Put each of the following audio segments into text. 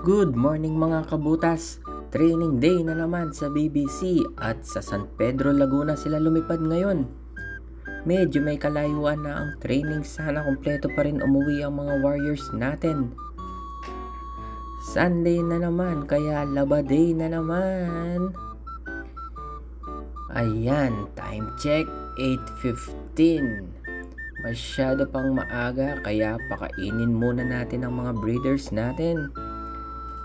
Good morning mga kabutas! Training day na naman sa BBC at sa San Pedro Laguna sila lumipad ngayon. Medyo may kalayuan na ang training, sana kompleto pa rin umuwi ang mga Warriors natin. Sunday na naman kaya laba day na naman. Ayan, time check 8:15. Masyado pang maaga kaya pakainin muna natin ang mga breeders natin.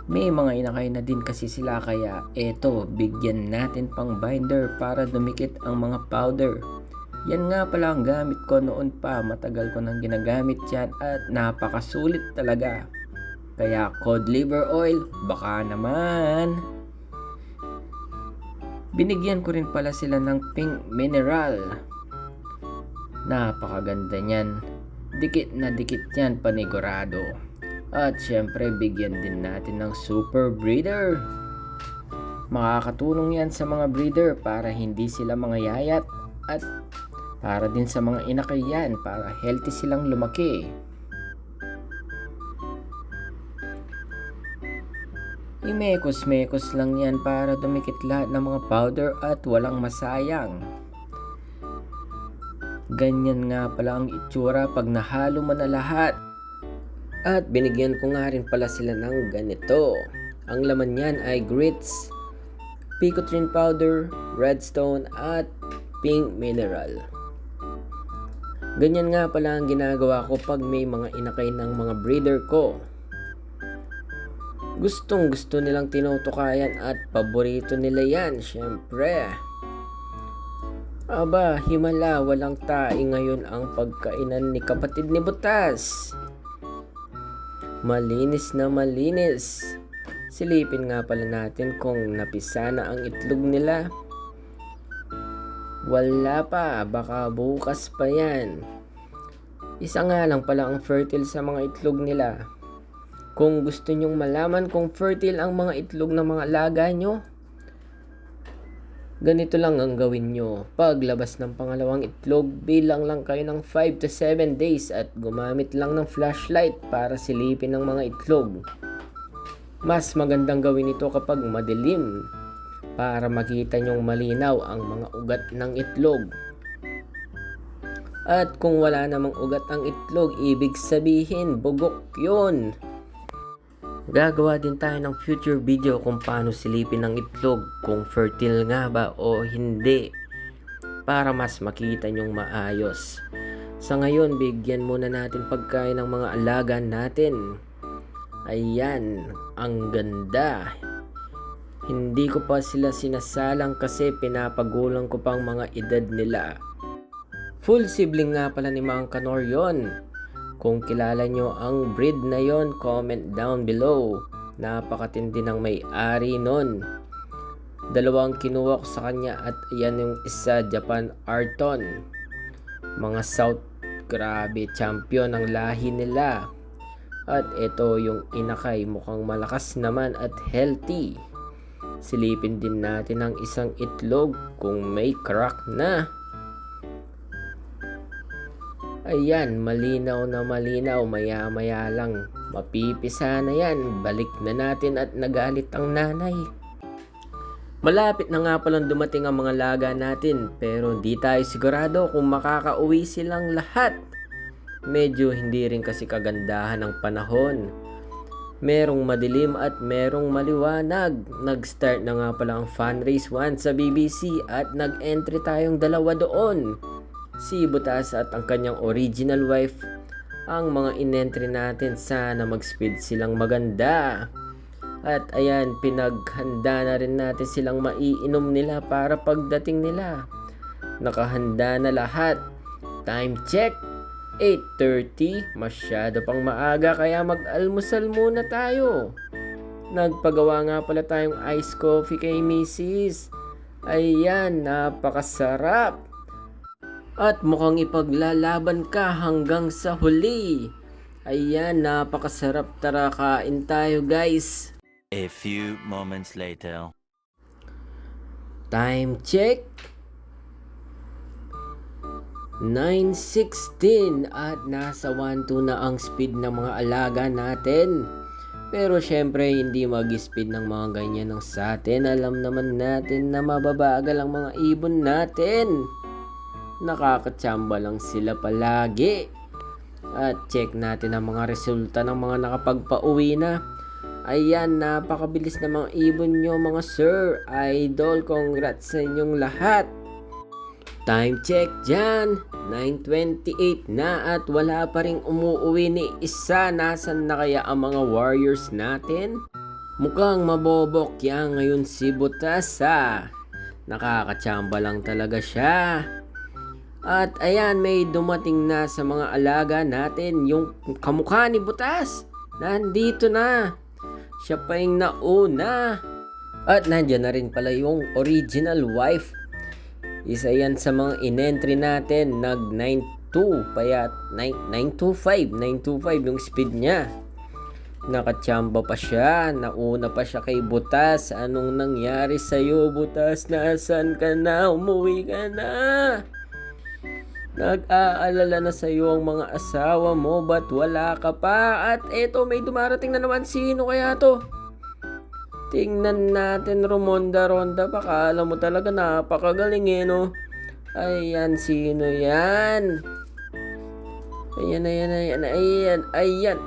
May mga inakay na din kasi sila kaya eto, bigyan natin pang binder para dumikit ang mga powder. Yan nga pala ang gamit ko noon pa, matagal ko nang ginagamit yan at napakasulit talaga. Kaya cod liver oil, baka naman. Binigyan ko rin pala sila ng pink mineral. Napakaganda niyan. Dikit na dikit yan, panigurado. At syempre bigyan din natin ng super breeder. Makakatulong yan sa mga breeder para hindi sila mga yayat at para din sa mga inakay yan para healthy silang lumaki. Imekos-mekos lang yan para dumikit lahat ng mga powder at walang masayang. Ganyan nga pala ang itsura pag nahalo mo na lahat. At binigyan ko nga rin pala sila ng ganito. Ang laman niyan ay grits, picotrine powder, redstone at pink mineral. Ganyan nga pala ang ginagawa ko pag may mga inakay ng mga breeder ko. Gustong gusto nilang tinutukayan at paborito nila yan, syempre. Aba, himala, walang tae ngayon ang pagkainan ni kapatid ni Butas. Malinis na malinis. Silipin nga pala natin kung napisa na ang itlog nila. Wala pa, baka bukas pa yan. Isa nga lang pala ang fertile sa mga itlog nila. Kung gusto nyong malaman kung fertile ang mga itlog ng mga alaga nyo, ganito lang ang gawin nyo. Paglabas ng pangalawang itlog, bilang lang kayo ng 5 to 7 days at gumamit lang ng flashlight para silipin ang mga itlog. Mas magandang gawin ito kapag madilim para makita nyong malinaw ang mga ugat ng itlog. At kung wala namang ugat ang itlog, ibig sabihin bugok yun. Gagawa din tayo ng future video kung paano silipin ang itlog, kung fertile nga ba o hindi, para mas makita nyong maayos. Sa ngayon, bigyan muna natin pagkain ng mga alaga natin. Ayan, ang ganda. Hindi ko pa sila sinasalang kasi pinapagulang ko pang mga edad nila. Full sibling nga pala ni Mang Kanor yon. Kung kilala nyo ang breed na yon, comment down below. Napakatindi ng may-ari nun. Dalawang kinuha ko sa kanya at yan yung isa, Japan Arton. Mga South, grabe, champion ang lahi nila. At ito yung inakay, mukhang malakas naman at healthy. Silipin din natin ang isang itlog kung may crack na. Ayan, malinaw na malinaw, maya-maya lang. Mapipisa na yan, balik na natin at nagalit ang nanay. Malapit na nga palang dumating ang mga laga natin, pero hindi tayo sigurado kung makakauwi silang lahat. Medyo hindi rin kasi kagandahan ng panahon. Merong madilim at merong maliwanag. Nag-start na nga pala ang fan race 1 sa BBC at nag-entry tayong dalawa doon. Si Butas at ang kanyang original wife ang mga in-entry natin. Sana mag-speed silang maganda. At ayan, pinaghanda na rin natin silang maiinom nila para pagdating nila. Nakahanda na lahat. Time check 8:30. Masyado pang maaga kaya mag-almusal muna tayo. Nagpagawa nga pala tayong iced coffee kay Mrs. Ayan, napakasarap. At mukhang ipaglalaban ka hanggang sa huli. Ayan, napakasarap. Tara, kain tayo guys. A few moments later. Time check 9:16 at nasa 1-2 na ang speed ng mga alaga natin. Pero syempre hindi mag-speed ng mga ganyan ng sa atin. Alam naman natin na mababagal ang mga ibon natin. Nakakatsamba lang sila palagi. At check natin ang mga resulta ng mga nakapagpauwi na. Ayan, napakabilis na mga ibon nyo mga sir, idol. Congrats sa inyong lahat. Time check dyan, 9:28 na at wala pa ring umuuwi ni isa. Nasaan na kaya ang mga warriors natin? Mukhang mabobokya ngayon si Butas ha. Nakakatsamba lang talaga siya. At ayan, may dumating na sa mga alaga natin yung kamukha ni Butas. Nandito na. Siya pa yung nauna. At nandyan na rin pala yung original wife. Isa yan sa mga in-entry natin. Nag 9.2 payat 9.25 yung speed niya. Nakatsamba pa siya. Nauna pa siya kay Butas. Anong nangyari sa'yo, Butas? Nasaan ka na? Umuwi ka na. Nag-aalala na sa'yo ang mga asawa mo. Ba't wala ka pa? At eto, may dumarating na naman. Sino kaya to? Tingnan natin, Romonda-ronda. Pakala mo talaga napakagaling no? Ayan, sino yan? Ayan.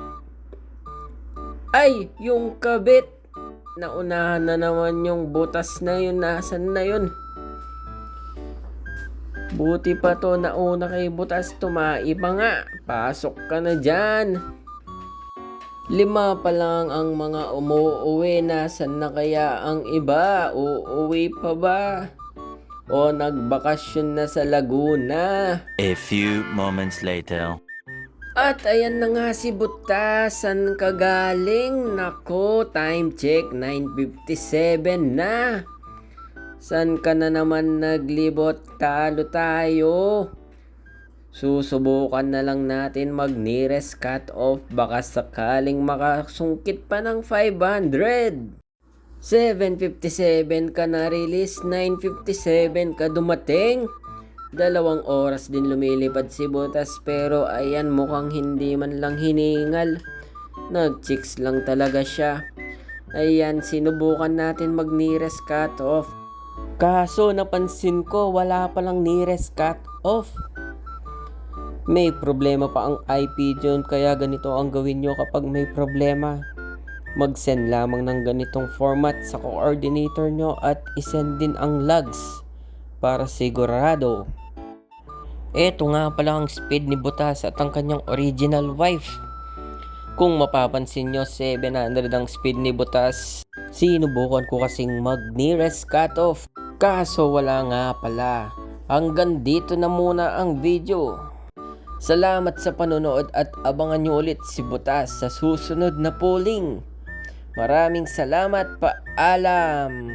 Ay, yung kabit. Naunahan na naman yung Butas na yun. Nasaan na yun? Buti pa to, nauna kay Butas. Tumaiba nga. Pasok ka na dyan. 5 pa lang ang mga umuuwi. Nasaan na kaya ang iba? Uuwi pa ba? O nagbakasyon na sa Laguna? A few moments later. At ayan na nga si Butas. Saan ka galing? Nako, time check 9:57 na. Saan ka na naman naglibot? Talo tayo. Susubukan na lang natin mag-nearest cut-off. Baka sakaling makasungkit pa ng 500. 7:57 ka na-release. 9:57 ka dumating. 2 oras din lumilipad si Butas. Pero ayan, mukhang hindi man lang hiningal. Nag-chicks lang talaga siya. Ayan, sinubukan natin mag-nearest cut-off. Kaso napansin ko wala palang nearest cut-off. May problema pa ang IP dyan, kaya ganito ang gawin nyo kapag may problema. Mag-send lamang ng ganitong format sa coordinator nyo at isend din ang logs para sigurado. Eto nga pala ang speed ni Butas at ang kanyang original wife. Kung mapapansin nyo, 700 ang speed ni Butas. Sinubukan ko kasing mag-nearest cutoff, kaso wala nga pala. Hanggang dito na muna ang video. Salamat sa panonood at abangan nyo ulit si Butas sa susunod na polling. Maraming salamat, paalam!